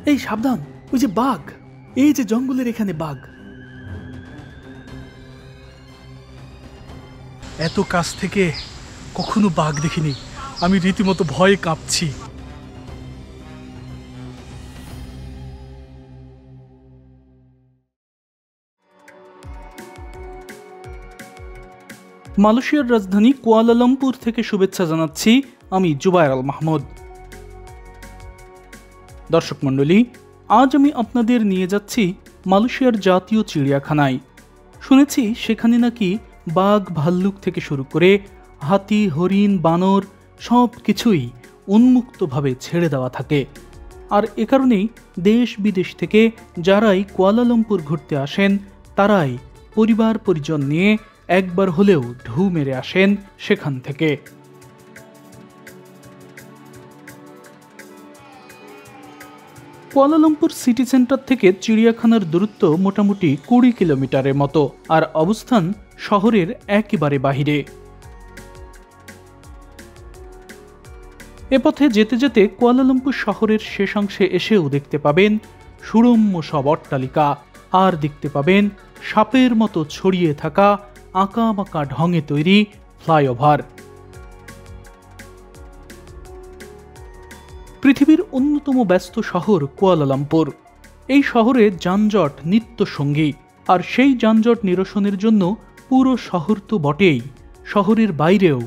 এই সাবধান, ওই যে বাঘ, এই যে জঙ্গলের এখানে বাঘ। এত কাছ থেকে কখনো বাঘ দেখিনি, আমি রীতিমতো ভয়ে কাঁপছি। মালয়েশিয়ার রাজধানী কুয়ালালামপুর থেকে শুভেচ্ছা জানাচ্ছি আমি জুবায়ের আল মাহমুদ। দর্শক মণ্ডলী, আজ আমি আপনাদের নিয়ে যাচ্ছি মালয়েশিয়ার জাতীয় চিড়িয়াখানায়। শুনেছি সেখানে নাকি বাঘ, ভাল্লুক থেকে শুরু করে হাতি, হরিণ, বানর সব কিছুই উন্মুক্তভাবে ছেড়ে দেওয়া থাকে। আর এ কারণেই দেশ বিদেশ থেকে যারাই কুয়ালালামপুর ঘুরতে আসেন তারাই পরিবার পরিজন নিয়ে একবার হলেও ঢু মেরে আসেন সেখান থেকে। কুয়ালালামপুর সিটি সেন্টার থেকে চিড়িয়াখানার দূরত্ব মোটামুটি 20 কিলোমিটারের মতো, আর অবস্থান শহরের একেবারে বাহিরে। এ পথে যেতে যেতে কুয়ালালামপুর শহরের শেষাংশে এসেও দেখতে পাবেন সুরম্য সব অট্টালিকা, আর দেখতে পাবেন সাপের মতো ছড়িয়ে থাকা আঁকাবাঁকা ঢঙে তৈরি ফ্লাইওভার। পৃথিবীর অন্যতম ব্যস্ত শহর কুয়ালালামপুর। এই শহরে যানজট নিত্য সঙ্গী, আর সেই যানজট নিরসনের জন্য পুরো শহর তো বটেই, শহরের বাইরেও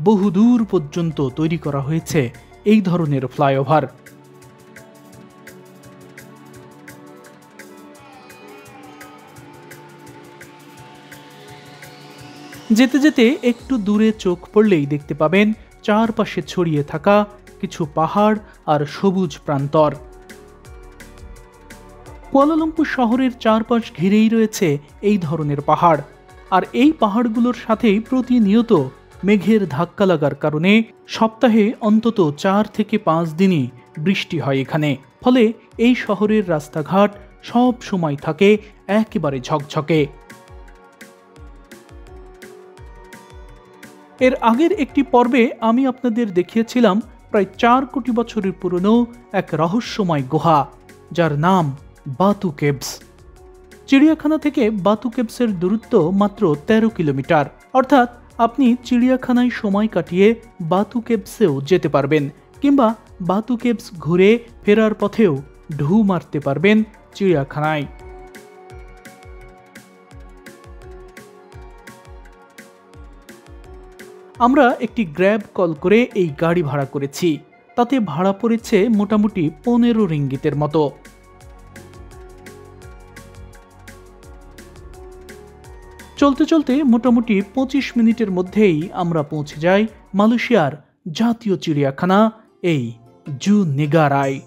বহুদূর পর্যন্ত তৈরি করা হয়েছে এই ধরনের ফ্লাইওভার। যেতে যেতে একটু দূরে চোখ পড়লেই দেখতে পাবেন চারপাশে ছড়িয়ে থাকা কিছু পাহাড় আর সবুজ প্রান্তর। কুয়ালালামপুর শহরের চারপাশ ঘিরেই রয়েছে এই ধরনের পাহাড়, আর এই পাহাড়গুলোর সাথেই প্রতিনিয়ত মেঘের ধাক্কা লাগার কারণে সপ্তাহে অন্তত 4 থেকে 5 দিনই বৃষ্টি হয় এখানে। ফলে এই শহরের রাস্তাঘাট সব সময় থাকে একেবারে ঝকঝকে। এর আগের একটি পর্বে আমি আপনাদের দেখিয়েছিলাম প্রায় 4 কোটি বছরের পুরনো এক রহস্যময় গুহা, যার নাম বাতু কেভস। চিড়িয়াখানা থেকে বাতু কেভসের দূরত্ব মাত্র 13 কিলোমিটার, অর্থাৎ আপনি চিড়িয়াখানায় সময় কাটিয়ে বাতু কেভসেও যেতে পারবেন, কিংবা বাতু কেভস ঘুরে ফেরার পথেও ঢু মারতে পারবেন চিড়িয়াখানায়। আমরা একটি গ্র্যাব কল করে এই গাড়ি ভাড়া করেছি, তাতে ভাড়া পড়েছে মোটামুটি 15 রিঙ্গিতের মতো। চলতে চলতে মোটামুটি 25 মিনিটের মধ্যেই আমরা পৌঁছে যাই মালয়েশিয়ার জাতীয় চিড়িয়াখানা এই জু নেগারায়।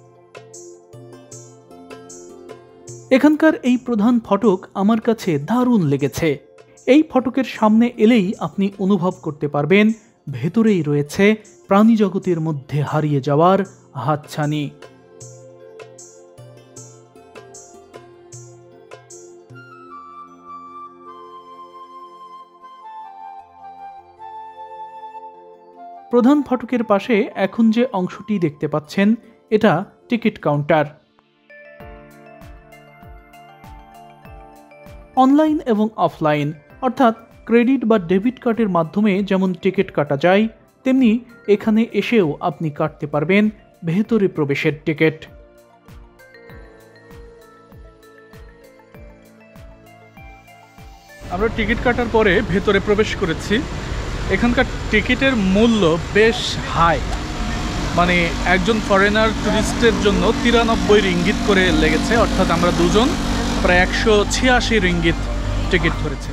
এখানকার এই প্রধান ফটক আমার কাছে দারুণ লেগেছে। এই ফটকের সামনে এলেই আপনি অনুভব করতে পারবেন ভেতরেই রয়েছে প্রাণী জগতের মধ্যে হারিয়ে যাওয়ার হাতছানি। প্রধান ফটকের পাশে এখন যে অংশটি দেখতে পাচ্ছেন এটা টিকিট কাউন্টার। অনলাইন এবং অফলাইন, অর্থাৎ ক্রেডিট বা ডেবিট কার্ডের মাধ্যমে যেমন টিকিট কাটা যায়, তেমনি এখানে এসেও আপনি কাটতে পারবেন ভেতরে প্রবেশের টিকিট। আমরা টিকিট কাটার পরে ভেতরে প্রবেশ করেছি। এখানকার টিকিটের মূল্য বেশ হাই, মানে একজন ফরেনার টুরিস্টের জন্য 93 রিঙ্গিত করে লেগেছে, অর্থাৎ আমরা দুজন প্রায় 186 রিঙ্গিত টিকিট ধরেছে।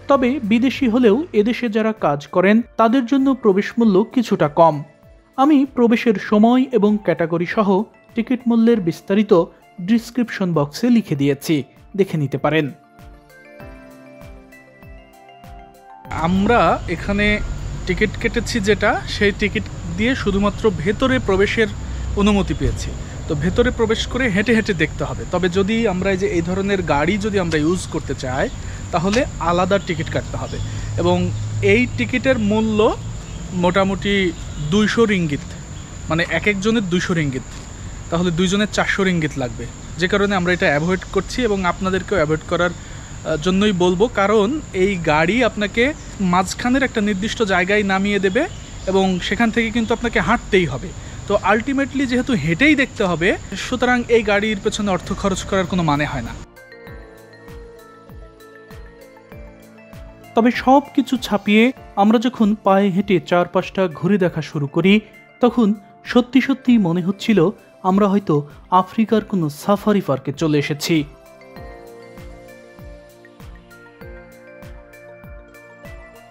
তবে বিদেশি হলেও এদেশে যারা কাজ করেন তাদের জন্য প্রবেশ মূল্য কিছুটা কম। আমি প্রবেশের সময় এবং ক্যাটাগরি সহ টিকিট মূল্যের বিস্তারিত ডিসক্রিপশন বক্সে লিখে দিয়েছি, দেখে নিতে পারেন। আমরা এখানে টিকিট কেটেছি যেটা, সেই টিকিট দিয়ে শুধুমাত্র ভেতরে প্রবেশের অনুমতি পেয়েছি। তো ভেতরে প্রবেশ করে হেঁটে হেঁটে দেখতে হবে। তবে যদি আমরা এই ধরনের গাড়ি যদি আমরা ইউজ করতে চাই তাহলে আলাদা টিকিট কাটতে হবে, এবং এই টিকিটের মূল্য মোটামুটি 200 রিঙ্গিত, মানে এক একজনের 200 রিঙ্গিত, তাহলে দুইজনের 400 রিঙ্গিত লাগবে। যে কারণে আমরা এটা অ্যাভয়েড করছি এবং আপনাদেরকেও অ্যাভয়েড করার জন্যই বলবো, কারণ এই গাড়ি আপনাকে মাঝখানের একটা নির্দিষ্ট জায়গায় নামিয়ে দেবে এবং সেখান থেকে কিন্তু আপনাকে হাঁটতেই হবে। তো আলটিমেটলি যেহেতু হেঁটেই দেখতে হবে, সুতরাং এই গাড়ির পেছনে অর্থ খরচ করার কোনো মানে হয় না। তবে সব কিছু ছাপিয়ে আমরা যখন পায়ে হেঁটে চারপাশটা ঘুরে দেখা শুরু করি, তখন সত্যি সত্যি মনে হচ্ছিল আমরা হয়তো আফ্রিকার কোনো সাফারি পার্কে চলে এসেছি।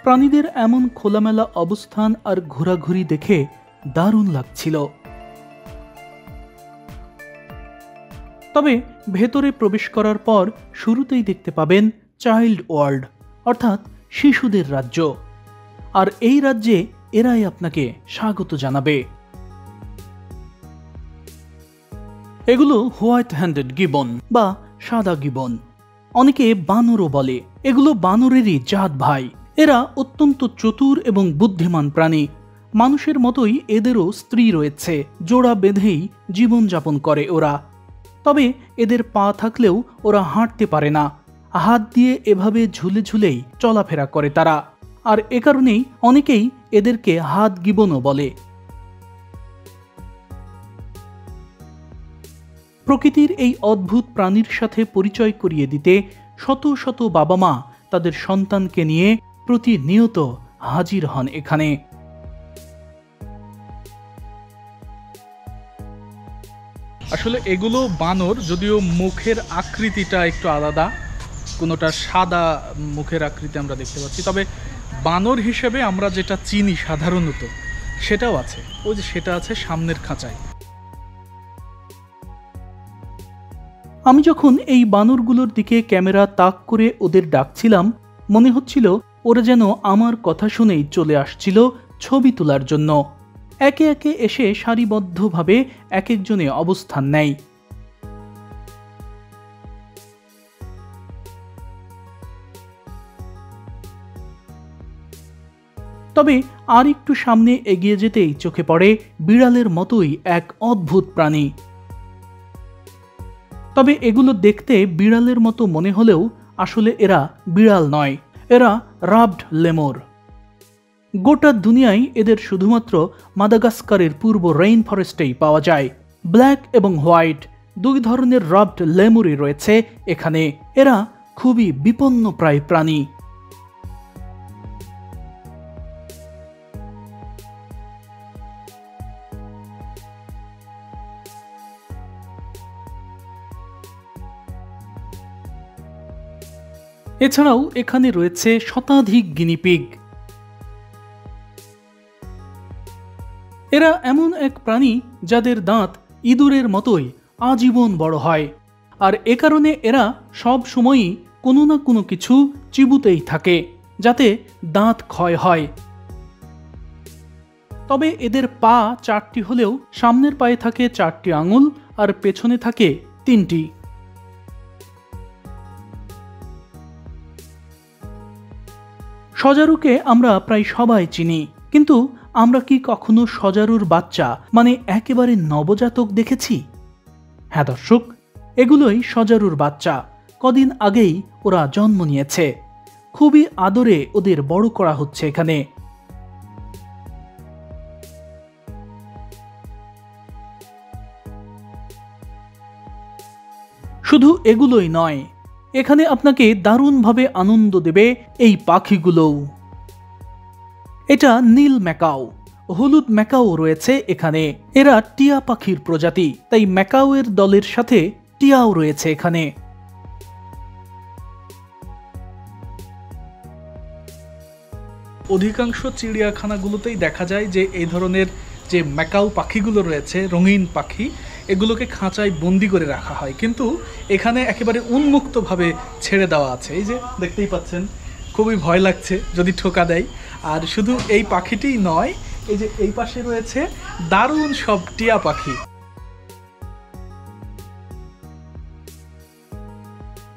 প্রাণীদের এমন খোলামেলা অবস্থান আর ঘোরাঘুরি দেখে দারুণ লাগছিল। তবে ভেতরে প্রবেশ করার পর শুরুতেই দেখতে পাবেন চাইল্ড ওয়ার্ল্ড, অর্থাৎ শিশুদের রাজ্য। আর এই রাজ্যে এরাই আপনাকে স্বাগত জানাবে। এগুলো হোয়াইট হ্যান্ডেড গিবন বা সাদা গিবন, অনেকে বানরও বলে। এগুলো বানরেরই জাত ভাই। এরা অত্যন্ত চতুর এবং বুদ্ধিমান প্রাণী। মানুষের মতোই এদেরও স্ত্রী রয়েছে, জোড়া বেঁধেই জীবনযাপন করে ওরা। তবে এদের পা থাকলেও ওরা হাঁটতে পারে না, হাত দিয়ে এভাবে ঝুলে ঝুলেই চলাফেরা করে তারা। আর এ কারণেই অনেকেই এদেরকে হাত গিবনও বলে। প্রকৃতির এই অদ্ভুত প্রাণীর সাথে পরিচয় করিয়ে দিতে শত শত বাবা মা তাদের সন্তানকে নিয়ে প্রতিনিয়ত হাজির হন এখানে। আসলে এগুলো বানর, যদিও মুখের আকৃতিটা একটু আলাদা, কোনোটা সাদা মুখের আকৃতি আমরা দেখতে পাচ্ছি, তবে বানর হিসেবে আমরা যেটা চিনি সাধারণত সেটাও আছে। ওই যে সেটা আছে সামনের খাঁচায়। আমি যখন এই বানরগুলোর দিকে ক্যামেরা তাক করে ওদের ডাকছিলাম, মনে হচ্ছিল ওরা যেন আমার কথা শুনেই চলে আসছিল ছবি তোলার জন্য। একে একে এসে সারিবদ্ধভাবে এক একজনে অবস্থান নেয়। তবে আর একটু সামনে এগিয়ে যেতেই চোখে পড়ে বিড়ালের মতোই এক অদ্ভুত প্রাণী। তবে এগুলো দেখতে বিড়ালের মতো মনে হলেও আসলে এরা বিড়াল নয়, এরা রাবড লেমুর। গোটা দুনিয়ায় এদের শুধুমাত্র মাদাগাস্কারের পূর্ব রেইন ফরেস্টেই পাওয়া যায়। ব্ল্যাক এবং হোয়াইট দুই ধরনের রাবড লেমুরই রয়েছে এখানে। এরা খুবই বিপন্নপ্রায় প্রাণী। এছাড়াও এখানে রয়েছে শতাধিক গিনিপিগ। এরা এমন এক প্রাণী যাদের দাঁত ইঁদুরের মতোই আজীবন বড় হয়, আর এ কারণে এরা সব সময়ই কোনো না কোনো কিছু চিবুতেই থাকে যাতে দাঁত ক্ষয় হয়। তবে এদের পা 4টি হলেও সামনের পায়ে থাকে 4টি আঙুল আর পেছনে থাকে 3টি। সজারুকে আমরা প্রায় সবাই চিনি, কিন্তু আমরা কি কখনো সজারুর বাচ্চা মানে একেবারে নবজাতক দেখেছি? হ্যাঁ দর্শক, এগুলোই সজারুর বাচ্চা। কদিন আগেই ওরা জন্ম নিয়েছে। খুবই আদরে ওদের বড় করা হচ্ছে এখানে। শুধু এগুলোই নয়, এখানে আপনাকে দারুণভাবে আনন্দ দেবে এই পাখিগুলোও। এটা নীল ম্যাকাও, হলুদ ম্যাকাও রয়েছে এখানে। এরা টিয়া পাখির প্রজাতি, তাই ম্যাকাওয়ের দলের সাথে টিয়াও রয়েছে এখানে। অধিকাংশ চিড়িয়াখানাগুলোতেই দেখা যায় যে এই ধরনের যে ম্যাকাও পাখিগুলো রয়েছে, রঙিন পাখি, এগুলোকে খাঁচায় বন্দি করে রাখা হয়, কিন্তু এখানে একেবারে উন্মুক্তভাবে ছেড়ে দেওয়া আছে। এই যে দেখতেই পাচ্ছেন, খুবই ভয় লাগছে যদি ঠোকা দেয়। আর শুধু এই পাখিটিই নয়, এই যে এই পাশে রয়েছে দারুণ সব টিয়া পাখি।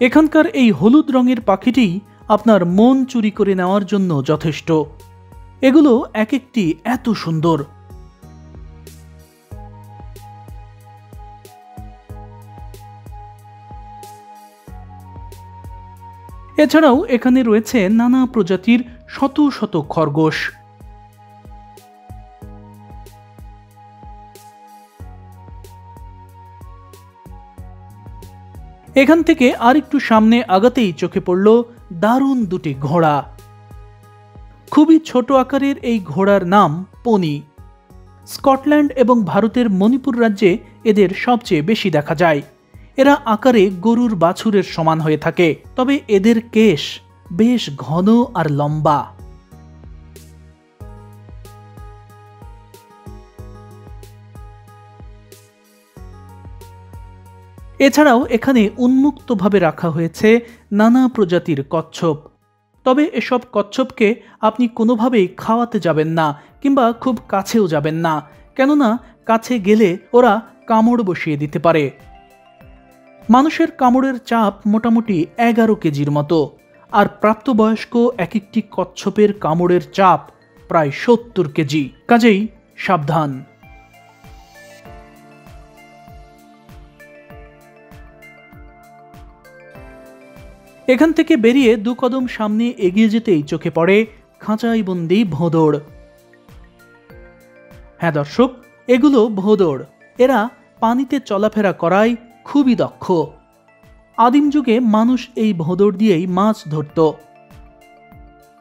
এখানকার এই হলুদ রঙের পাখিটি আপনার মন চুরি করে নেওয়ার জন্য যথেষ্ট। এগুলো এক একটি এত সুন্দর। এছাড়াও এখানে রয়েছে নানা প্রজাতির শত শত খরগোশ। এখান থেকে আরেকটু সামনে আগাতেই চোখে পড়ল দারুণ দুটি ঘোড়া। খুবই ছোট আকারের এই ঘোড়ার নাম পনি। স্কটল্যান্ড এবং ভারতের মণিপুর রাজ্যে এদের সবচেয়ে বেশি দেখা যায়। এরা আকারে গরুর বাছুরের সমান হয়ে থাকে, তবে এদের কেশ বেশ ঘন আর লম্বা। এছাড়াও এখানে উন্মুক্তভাবে রাখা হয়েছে নানা প্রজাতির কচ্ছপ। তবে এসব কচ্ছপকে আপনি কোনোভাবেই খাওয়াতে যাবেন না কিংবা খুব কাছেও যাবেন না, কেননা কাছে গেলে ওরা কামড় বসিয়ে দিতে পারে। মানুষের কামড়ের চাপ মোটামুটি 11 কেজির মতো, আর প্রাপ্তবয়স্ক এক একটি কচ্ছপের কামড়ের চাপ প্রায় 70 কেজি। কাজেই সাবধান। এখান থেকে বেরিয়ে 2 কদম সামনে এগিয়ে যেতেই চোখে পড়ে খাঁচাই বন্দি ভোঁদড়। হ্যাঁ দর্শক, এগুলো ভোঁদড়। এরা পানিতে চলাফেরা করায় খুবই দক্ষ। আদিম যুগে মানুষ এই ভোঁদড় দিয়েই মাছ ধরত।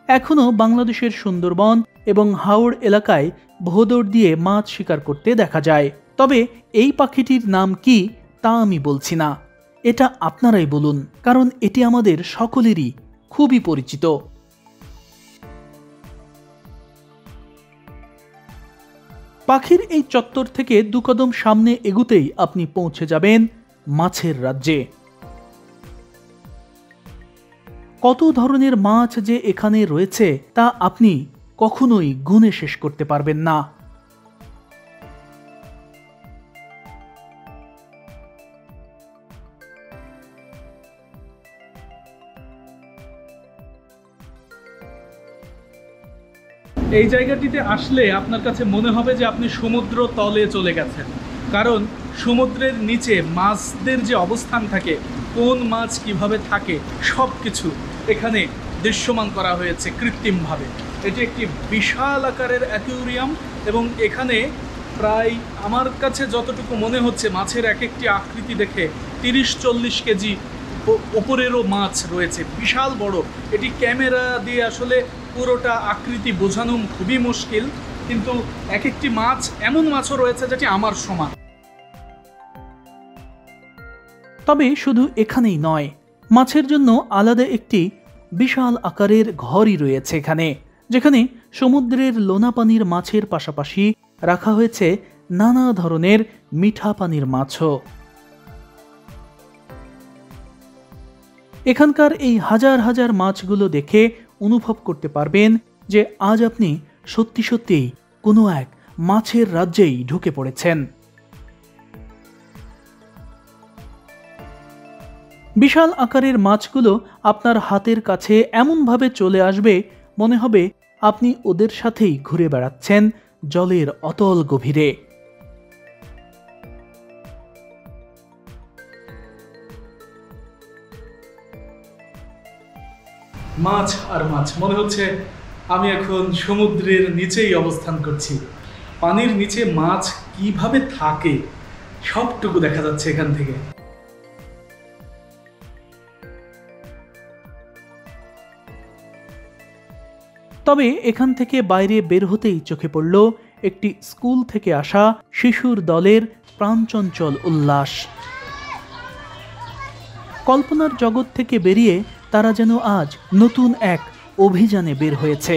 এখনো বাংলাদেশের সুন্দরবন এবং হাওড় এলাকায় ভোঁদড় দিয়ে মাছ শিকার করতে দেখা যায়। তবে এই পাখিটির নাম কি তা আমি বলছি না, এটা আপনারাই বলুন, কারণ এটি আমাদের সকলেরই খুবই পরিচিত। পাখির এই চত্বর থেকে 2 কদম সামনে এগুতেই আপনি পৌঁছে যাবেন মাছের রাজ্যে। কত ধরনের মাছ যে এখানে রয়েছে তা আপনি কখনোই গুণে শেষ করতে পারবেন না। এই জায়গাটিতে আসলে আপনার কাছে মনে হবে যে আপনি সমুদ্র তলে চলে গেছেন, কারণ সমুদ্রের নিচে মাছদের যে অবস্থান থাকে, কোন মাছ কিভাবে থাকে, সব কিছু এখানে দৃশ্যমান করা হয়েছে কৃত্রিমভাবে। এটি একটি বিশাল আকারের অ্যাকুয়ারিয়াম এবং এখানে প্রায় আমার কাছে যতটুকু মনে হচ্ছে মাছের এক একটি আকৃতি দেখে 30-40 কেজি উপরেরও মাছ রয়েছে, বিশাল বড়। এটি ক্যামেরা দিয়ে আসলে পুরোটা আকৃতি বোঝানো খুবই মুশকিল, কিন্তু এক একটি মাছ, এমন মাছও রয়েছে যেটি আমার সমান। তবে শুধু এখানেই নয়, মাছের জন্য আলাদা একটি বিশাল আকারের ঘরই রয়েছে এখানে, যেখানে সমুদ্রের লোনা পানির মাছের পাশাপাশি রাখা হয়েছে নানা ধরনের মিঠা পানির মাছও। এখানকার এই হাজার হাজার মাছগুলো দেখে অনুভব করতে পারবেন যে আজ আপনি সত্যি সত্যিই কোনো এক মাছের রাজ্যেই ঢুকে পড়েছেন। বিশাল আকারের মাছগুলো আপনার হাতের কাছে এমনভাবে চলে আসবে, মনে হবে আপনি ওদের সাথেই ঘুরে বেড়াচ্ছেন জলের অতল গভীরে। মাছ আর মাছ, মনে হচ্ছে আমি এখন সমুদ্রের নিচেই অবস্থান করছি। পানির নিচে মাছ কিভাবে থাকে সবটুকু দেখা যাচ্ছে এখান থেকে। তবে এখান থেকে বাইরে বের হতেই চোখে পড়ল একটি স্কুল থেকে আসা শিশুর দলের প্রাণচঞ্চল উল্লাস। কল্পনার জগৎ থেকে বেরিয়ে তারা যেন আজ নতুন এক অভিযানে বের হয়েছে।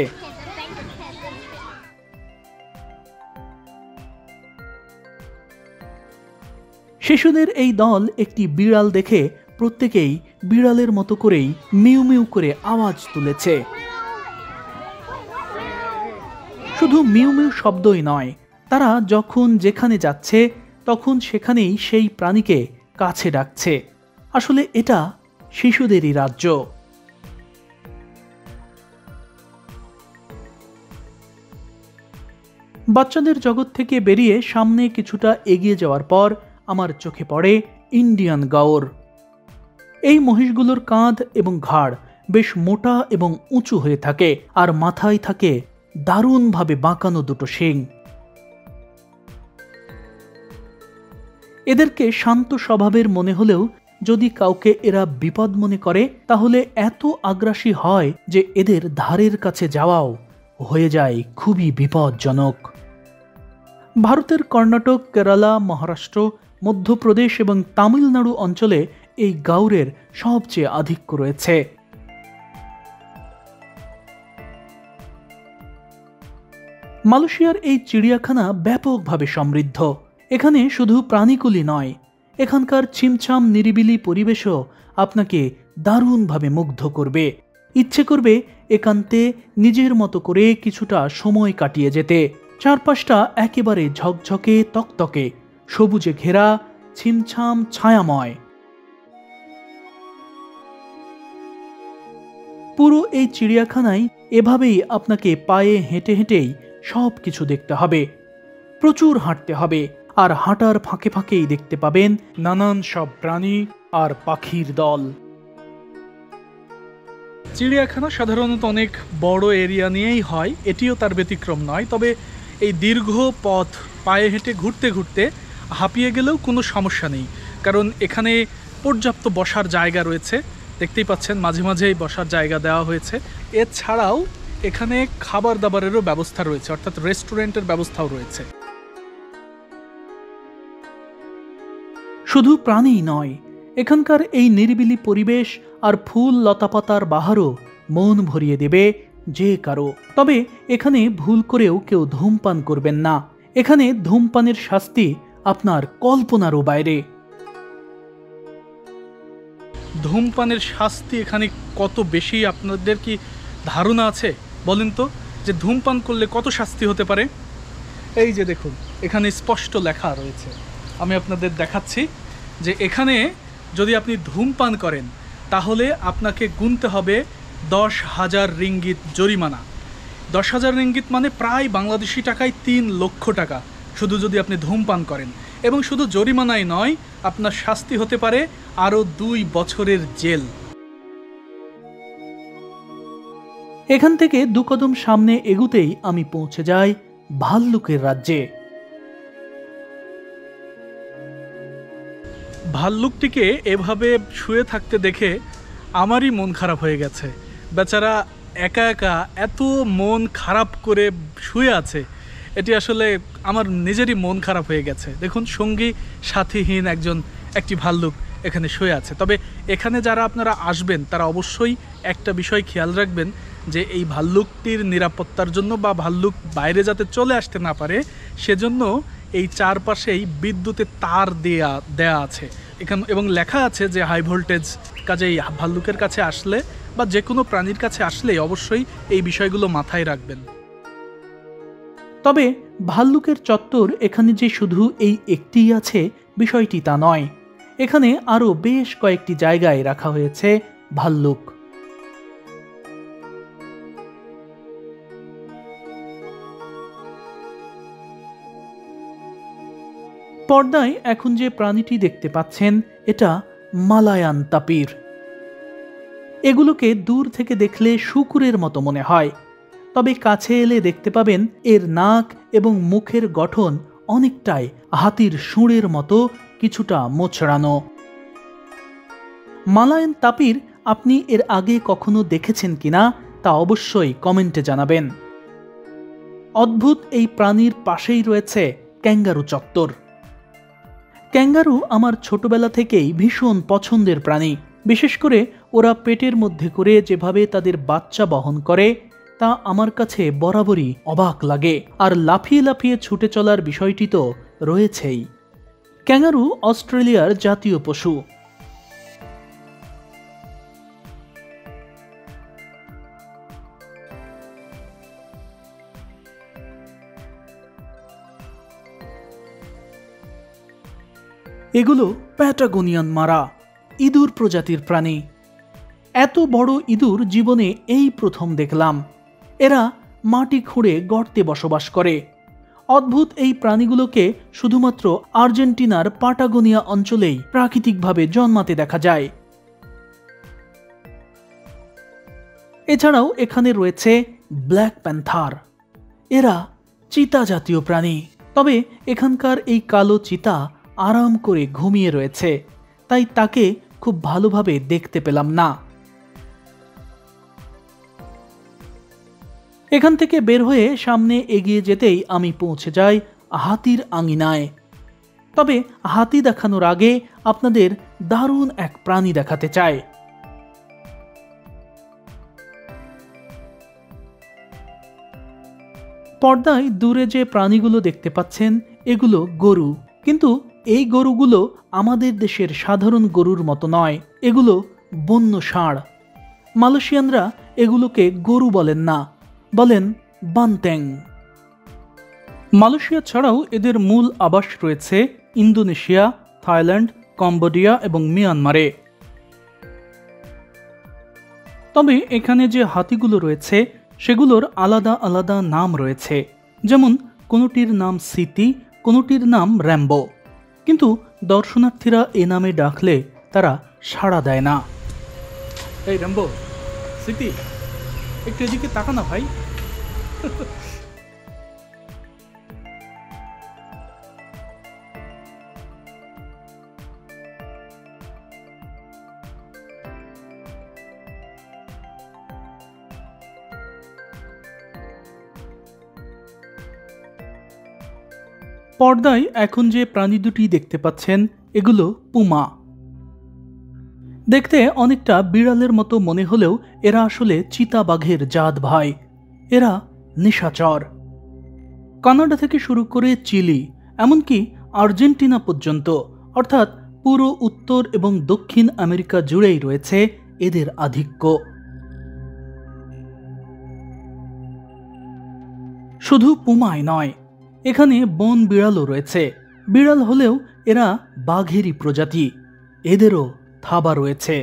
শিশুদের এই দল একটি বিড়াল দেখে প্রত্যেকেই বিড়ালের মতো করেই মিউ মিউ করে আওয়াজ তুলেছে। শুধু মিউ মিউ শব্দই নয়, তারা যখন যেখানে যাচ্ছে তখন সেখানেই সেই প্রাণীকে কাছে ডাকছে। আসলে এটা শিশুদেরই রাজ্য। বাচ্চাদের জগৎ থেকে বেরিয়ে সামনে কিছুটা এগিয়ে যাওয়ার পর আমার চোখে পড়ে ইন্ডিয়ান গাওর। এই মহিষগুলোর কাঁধ এবং ঘাড় বেশ মোটা এবং উঁচু হয়ে থাকে, আর মাথায় থাকে দারুণভাবে বাঁকানো দুটো শিং। এদেরকে শান্ত স্বভাবের মনে হলেও যদি কাউকে এরা বিপদ মনে করে তাহলে এত আগ্রাসী হয় যে এদের ধারের কাছে যাওয়াও হয়ে যায় খুবই বিপজ্জনক। ভারতের কর্ণাটক, কেরালা, মহারাষ্ট্র, মধ্যপ্রদেশ এবং তামিলনাড়ু অঞ্চলে এই গাউরের সবচেয়ে আধিক্য রয়েছে। মালয়েশিয়ার এই চিড়িয়াখানা ব্যাপকভাবে সমৃদ্ধ। এখানে শুধু প্রাণীকুলই নয়, এখানকার ছিমছাম নিরিবিলি পরিবেশও আপনাকে দারুণভাবে মুগ্ধ করবে। ইচ্ছে করবে একান্তে নিজের মতো করে কিছুটা সময় কাটিয়ে যেতে। চারপাশটা একেবারে ঝকঝকে তকতকে, সবুজে ঘেরা, ছিমছাম ছায়াময়। পুরো এই চিড়িয়াখানায় এভাবেই আপনাকে পায়ে হেঁটে হেঁটেই সব কিছু দেখতে হবে। প্রচুর হাঁটতে হবে, আর হাঁটার ফাঁকে ফাঁকেই দেখতে পাবেন নানান সব প্রাণী আর পাখির দল। চিড়িয়াখানা সাধারণত অনেক বড় এরিয়া নিয়েই হয়, এটিও তার ব্যতিক্রম নয়। তবে এই দীর্ঘ পথ পায়ে হেঁটে ঘুরতে ঘুরতে হাঁপিয়ে গেলেও কোনো সমস্যা নেই, কারণ এখানে পর্যাপ্ত বসার জায়গা রয়েছে। দেখতেই পাচ্ছেন মাঝে মাঝেই বসার জায়গা দেওয়া হয়েছে। এছাড়াও এখানে খাবার দাবারেরও ব্যবস্থা রয়েছে, অর্থাৎ রেস্টুরেন্টের ব্যবস্থাও রয়েছে। শুধু প্রাণী নয়, এখানকার এই নিরিবিলি পরিবেশ আর ফুল লতাপাতার বাহারও মন ভরিয়ে দেবে যে কারো। তবে এখানে ভুল করেও কেউ ধূমপান করবেন না। এখানে ধূমপানের শাস্তি আপনার কল্পনারও বাইরে। ধূমপানের শাস্তি এখানে কত বেশি আপনাদের কি ধারণা আছে বলেন তো, যে ধূমপান করলে কত শাস্তি হতে পারে? এই যে দেখুন, এখানে স্পষ্ট লেখা রয়েছে, আমি আপনাদের দেখাচ্ছি যে এখানে যদি আপনি ধূমপান করেন তাহলে আপনাকে গুনতে হবে 10,000 রিঙ্গিত জরিমানা। 10,000 রিঙ্গিত মানে প্রায় বাংলাদেশি টাকায় 3 লক্ষ টাকা, শুধু যদি আপনি ধূমপান করেন। এবং শুধু জরিমানাই নয়, আপনার শাস্তি হতে পারে আরও 2 বছরের জেল। এখান থেকে 2 কদম সামনে এগুতেই আমি পৌঁছে যাই ভাল্লুকের রাজ্যে। ভাল্লুকটিকে এভাবে শুয়ে থাকতে দেখে আমারই মন খারাপ হয়ে গেছে। বেচারা একা একা এত মন খারাপ করে শুয়ে আছে, এটি আসলে আমার নিজেরই মন খারাপ হয়ে গেছে। দেখুন, সঙ্গী সাথীহীন একটি ভাল্লুক এখানে শুয়ে আছে। তবে এখানে যারা আপনারা আসবেন তারা অবশ্যই একটা বিষয় খেয়াল রাখবেন, যে এই ভাল্লুকটির নিরাপত্তার জন্য বা ভাল্লুক বাইরে যাতে চলে আসতে না পারে সেজন্য এই চারপাশেই বিদ্যুতের তার দেয়া আছে এখানে, এবং লেখা আছে যে হাই ভোল্টেজ। কাজেই ভাল্লুকের কাছে আসলে বা যে কোনো প্রাণীর কাছে আসলেই অবশ্যই এই বিষয়গুলো মাথায় রাখবেন। তবে ভাল্লুকের চত্বর এখানে যে শুধু এই একটিই আছে বিষয়টি তা নয়, এখানে আরও বেশ কয়েকটি জায়গায় রাখা হয়েছে ভাল্লুক। পর্দায় এখন যে প্রাণীটি দেখতে পাচ্ছেন এটা মালায়ান তাপির। এগুলোকে দূর থেকে দেখলে শূকরের মতো মনে হয়, তবে কাছে এলে দেখতে পাবেন এর নাক এবং মুখের গঠন অনেকটাই হাতির শুঁড়ের মতো কিছুটা মোচড়ানো। মালায়ান তাপির আপনি এর আগে কখনো দেখেছেন কিনা তা অবশ্যই কমেন্টে জানাবেন। অদ্ভুত এই প্রাণীর পাশেই রয়েছে ক্যাঙ্গারু চত্বর। ক্যাঙ্গারু আমার ছোটবেলা থেকেই ভীষণ পছন্দের প্রাণী। বিশেষ করে ওরা পেটের মধ্যে করে যেভাবে তাদের বাচ্চা বহন করে তা আমার কাছে বরাবরই অবাক লাগে। আর লাফিয়ে লাফিয়ে ছুটে চলার বিষয়টি তো রয়েছেই। ক্যাঙ্গারু অস্ট্রেলিয়ার জাতীয় পশু। এগুলো প্যাটাগোনিয়ান মারা ইঁদুর প্রজাতির প্রাণী। এত বড় ইঁদুর জীবনে এই প্রথম দেখলাম। এরা মাটি খুঁড়ে গর্তে বসবাস করে। অদ্ভুত এই প্রাণীগুলোকে শুধুমাত্র আর্জেন্টিনার পাটাগোনিয়া অঞ্চলেই প্রাকৃতিকভাবে জন্মাতে দেখা যায়। এছাড়াও এখানে রয়েছে ব্ল্যাক প্যান্থার। এরা চিতা জাতীয় প্রাণী, তবে এখানকার এই কালো চিতা আরাম করে ঘুমিয়ে রয়েছে, তাই তাকে খুব ভালোভাবে দেখতে পেলাম না। এখান থেকে বের হয়ে সামনে এগিয়ে যেতেই আমি পৌঁছে যাই হাতির আঙিনায়। তবে হাতি দেখানোর আগে আপনাদের দারুণ এক প্রাণী দেখাতে চাই। পর্দায় দূরে যে প্রাণীগুলো দেখতে পাচ্ছেন এগুলো গরু, কিন্তু এই গরুগুলো আমাদের দেশের সাধারণ গরুর মতো নয়, এগুলো বন্য ষাঁড়। মালয়েশিয়ানরা এগুলোকে গরু বলেন না, বলেন বানটেং। মালয়েশিয়া ছাড়াও এদের মূল আবাস রয়েছে ইন্দোনেশিয়া, থাইল্যান্ড, কম্বোডিয়া এবং মিয়ানমারে। তবে এখানে যে হাতিগুলো রয়েছে সেগুলোর আলাদা আলাদা নাম রয়েছে, যেমন কোনোটির নাম সিটি, কোনোটির নাম র্যাম্বো, কিন্তু দর্শনার্থীরা এ নামে ডাকলে তারা সাড়া দেয় না। এই র্যাম্বো, সিটি, একটু এদিকে তাকা না ভাই। পর্দায় এখন যে প্রাণী দুটি দেখতে পাচ্ছেন এগুলো পুমা। দেখতে অনেকটা বিড়ালের মতো মনে হলেও এরা আসলে চিতাবাঘের জাত ভাই। এরা নিশাচর। কানাডা থেকে শুরু করে চিলি, এমনকি আর্জেন্টিনা পর্যন্ত, অর্থাৎ পুরো উত্তর এবং দক্ষিণ আমেরিকা জুড়েই রয়েছে এদের আধিক্য। শুধু পুমাই নয়, এখানে বন বিড়ালও রয়েছে। বিড়াল হলেও এরা বাঘেরই প্রজাতি, এদেরও থাবা রয়েছে।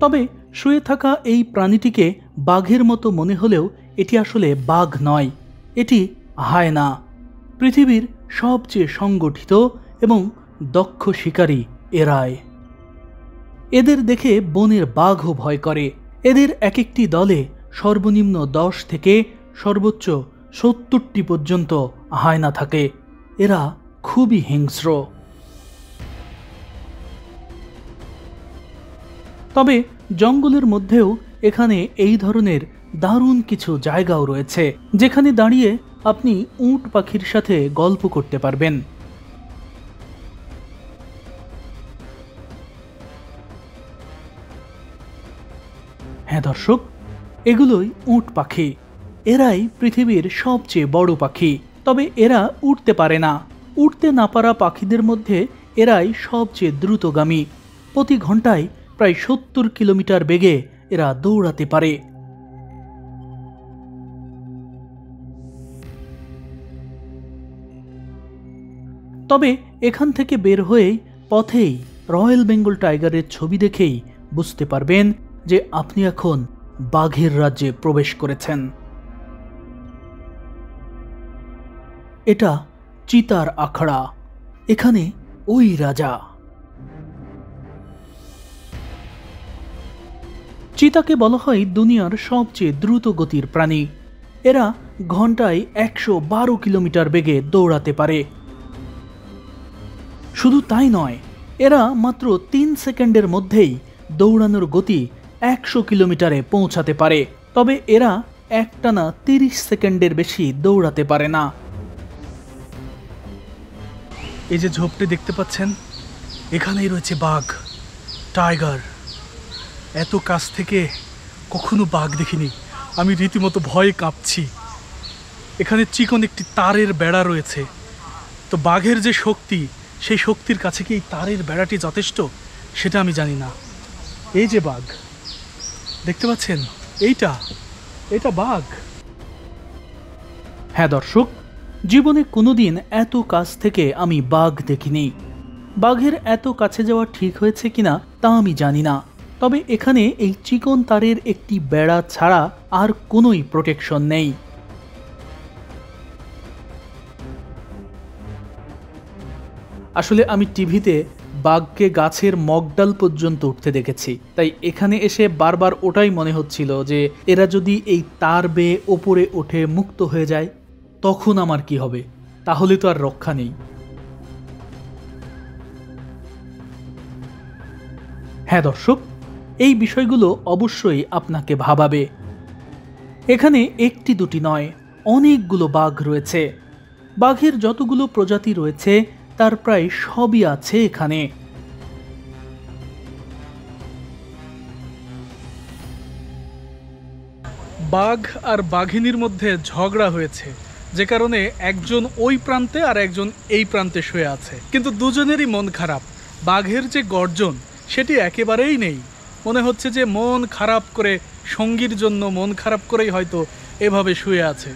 তবে শুয়ে থাকা এই প্রাণীটিকে বাঘের মতো মনে হলেও এটি আসলে বাঘ নয়, এটি হায়না। পৃথিবীর সবচেয়ে সংগঠিত এবং দক্ষ শিকারী এরাই। এদের দেখে বনের বাঘও ভয় করে। এদের এক একটি দলে সর্বনিম্ন 10 থেকে সর্বোচ্চ 70টি পর্যন্ত হায়না থাকে। এরা খুবই হিংস্র। তবে জঙ্গলের মধ্যেও এখানে এই ধরনের দারুণ কিছু জায়গাও রয়েছে, যেখানে দাঁড়িয়ে আপনি উট পাখির সাথে গল্প করতে পারবেন। হ্যাঁ দর্শক, এগুলোই উট পাখি। এরাই পৃথিবীর সবচেয়ে বড় পাখি। তবে এরা উড়তে পারে না। উড়তে না পারা পাখিদের মধ্যে এরাই সবচেয়ে দ্রুতগামী। প্রতি ঘন্টায় প্রায় 70 কিলোমিটার বেগে এরা দৌড়াতে পারে। তবে এখান থেকে বের হয়ে পথেই রয়্যাল বেঙ্গল টাইগারের ছবি দেখেই বুঝতে পারবেন যে আপনি এখন বাঘের রাজ্যে প্রবেশ করেছেন। এটা চিতার আখড়া। এখানে ওই রাজা। চিতাকে বলা হয় দুনিয়ার সবচেয়ে দ্রুত গতির প্রাণী। এরা ঘন্টায় 112 কিলোমিটার বেগে দৌড়াতে পারে। শুধু তাই নয়, এরা মাত্র 3 সেকেন্ডের মধ্যেই দৌড়ানোর গতি 100 কিলোমিটারে পৌঁছাতে পারে। তবে এরা একটানা 30 সেকেন্ডের বেশি দৌড়াতে পারে না। এই যে ঝোপটি দেখতে পাচ্ছেন, এখানেই রয়েছে বাঘ, টাইগার। এত কাছ থেকে কখনো বাঘ দেখিনি, আমি রীতিমতো ভয়ে কাঁপছি। এখানে চিকন একটি তারের বেড়া রয়েছে। তো বাঘের যে শক্তি, সেই শক্তির কাছে কি এই তারের বেড়াটি যথেষ্ট সেটা আমি জানি না। এই যে বাঘ দেখতে পাচ্ছেন, এইটা বাঘ। হ্যাঁ দর্শক, জীবনে কোনোদিন এত কাছ থেকে আমি বাঘ দেখিনি। বাঘের এত কাছে যাওয়া ঠিক হয়েছে কিনা তা আমি জানি না, তবে এখানে এই চিকন তারের একটি বেড়া ছাড়া আর কোনোই প্রোটেকশন নেই। আসলে আমি টিভিতে বাঘকে গাছের মগডাল পর্যন্ত উঠতে দেখেছি, তাই এখানে এসে বারবার ওটাই মনে হচ্ছিল যে এরা যদি এই তার বেয়ে ওপরে ওঠে মুক্ত হয়ে যায় তখন আমার কি হবে, তাহলে তো আর রক্ষা নেই। হ্যাঁ দর্শক, এই বিষয়গুলো অবশ্যই আপনাকে ভাবাবে। এখানে একটি দুটি নয়, অনেকগুলো বাঘ রয়েছে। বাঘের যতগুলো প্রজাতি রয়েছে তার প্রায় সবই আছে এখানে। বাঘ আর বাঘিনীর মধ্যে ঝগড়া হয়েছে, যে কারণে একজন ওই প্রান্তে আর একজন এই প্রান্তে শুয়ে আছে, কিন্তু দুজনেরই মন খারাপ। বাঘের যে গর্জন সেটি একেবারেই নেই, মনে হচ্ছে যে মন খারাপ করে, সঙ্গীর জন্য মন খারাপ করেই হয়তো এভাবে শুয়ে আছে।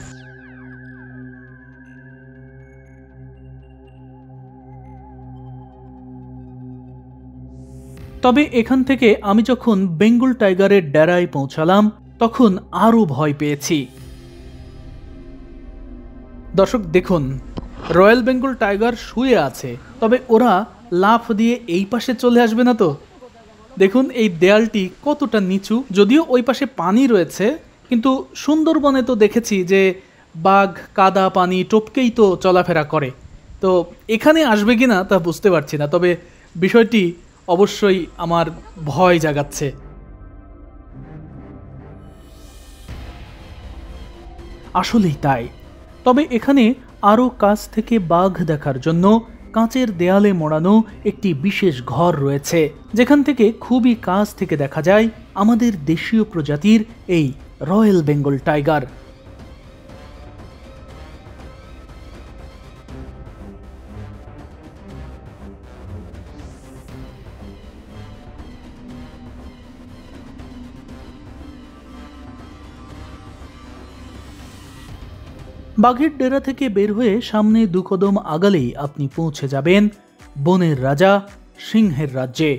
তবে এখান থেকে আমি যখন বেঙ্গল টাইগারের ডেরায় পৌঁছালাম তখন আরো ভয় পেয়েছি। দর্শক দেখুন, রয়্যাল বেঙ্গল টাইগার শুয়ে আছে, তবে ওরা লাফ দিয়ে এই পাশে চলে আসবে না তো? দেখুন এই দেয়ালটি কতটা নিচু, যদিও ওই পাশে পানি রয়েছে, কিন্তু সুন্দরবনে তো দেখেছি যে বাঘ কাদা পানি টপকেই তো চলাফেরা করে, তো এখানে আসবে কিনা তা বুঝতে পারছি না। তবে বিষয়টি অবশ্যই আমার ভয় জাগাচ্ছে। আসলেই তাই। তবে এখানে আরও কাছ থেকে বাঘ দেখার জন্য কাঁচের দেয়ালে মোড়ানো একটি বিশেষ ঘর রয়েছে, যেখান থেকে খুবই কাছ থেকে দেখা যায় আমাদের দেশীয় প্রজাতির এই রয়্যাল বেঙ্গল টাইগার। বাঘের ডেরা থেকে বের হয়ে সামনে দুকদম আগালেই আপনি পৌঁছে যাবেন বনের রাজা সিংহের রাজ্যে।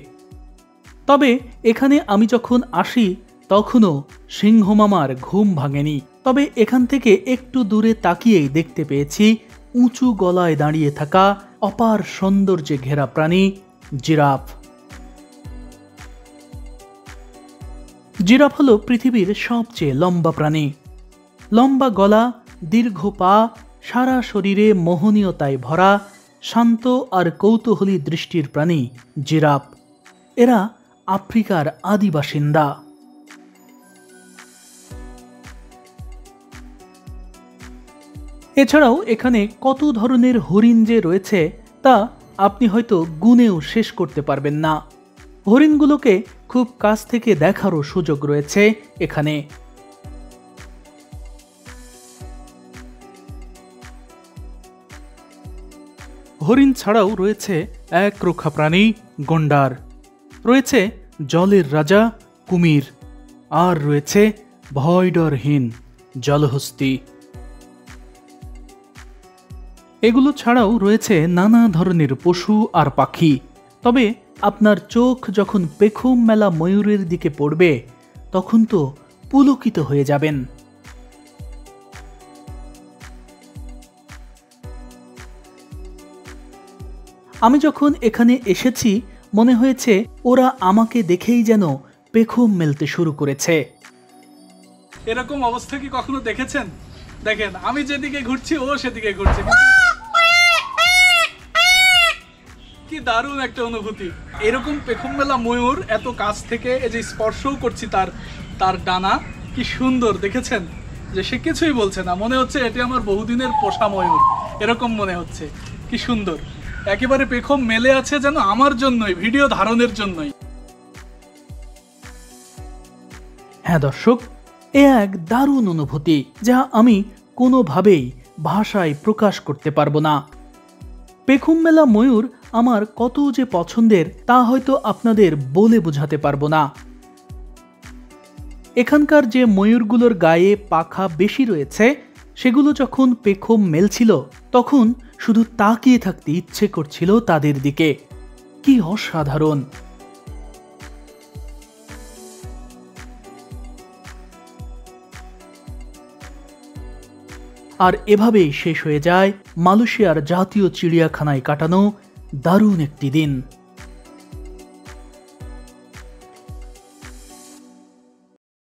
তবে এখানে আমি যখন আসি তখনও সিংহ মামার ঘুম ভাঙেনি। তবে এখান থেকে একটু দূরে তাকিয়েই দেখতে পেয়েছি উঁচু গলায় দাঁড়িয়ে থাকা অপার সৌন্দর্যে ঘেরা প্রাণী জিরাফ। জিরাফ হলো পৃথিবীর সবচেয়ে লম্বা প্রাণী। লম্বা গলা, দীর্ঘ পা, সারা শরীরে মোহনীয়তায় ভরা, শান্ত আর কৌতূহলী দৃষ্টির প্রাণী জিরাফ। এরা আফ্রিকার আদি বাসিন্দা। এছাড়াও এখানে কত ধরনের হরিণ যে রয়েছে তা আপনি হয়তো গুণেও শেষ করতে পারবেন না। হরিণগুলোকে খুব কাছ থেকে দেখারও সুযোগ রয়েছে এখানে। হরিণ ছাড়াও রয়েছে এক রক্ষা প্রাণী গন্ডার, রয়েছে জলের রাজা কুমির, আর রয়েছে ভয়ডরহীন জলহস্তি। এগুলো ছাড়াও রয়েছে নানা ধরনের পশু আর পাখি। তবে আপনার চোখ যখন পেখম মেলা ময়ূরের দিকে পড়বে তখন তো পুলকিত হয়ে যাবেন। আমি যখন এখানে এসেছি মনে হয়েছে ওরা আমাকে দেখেই যেন পেখম মেলতে শুরু করেছে। এরকম অবস্থা কি কখনো দেখেছেন? দেখেন আমি যেদিকে ঘুরছি ও সেদিকে ঘুরছে, কি দারুণ একটা অনুভূতি। এরকম পেখম মেলা ময়ূর এত কাছ থেকে এই যে স্পর্শও করছি তার ডানা, কি সুন্দর দেখেছেন, যে সে কিছুই বলছে না, মনে হচ্ছে এটি আমার বহুদিনের পোষা ময়ূর, এরকম মনে হচ্ছে। কি সুন্দর, একেবারে পেখম মেলে আছে যেন আমার জন্যই, ভিডিও ধারণের জন্যই। হ্যাঁ দর্শক, এ এক দারুণ অনুভূতি যা আমি কোনোভাবেই ভাষায় প্রকাশ করতে পারবো না। পেখম মেলা ময়ূর আমার কত যে পছন্দের তা হয়তো আপনাদের বলে বোঝাতে পারবো না। এখানকার যে ময়ূরগুলোর গায়ে পাখা বেশি রয়েছে সেগুলো যখন পেখম মেলছিল তখন শুধু তাকিয়ে থাকতে ইচ্ছে করছিল তাদের দিকে। কি অসাধারণ! আর এভাবেই শেষ হয়ে যায় মালয়েশিয়ার জাতীয় চিড়িয়াখানায় কাটানো দারুণ একটি দিন।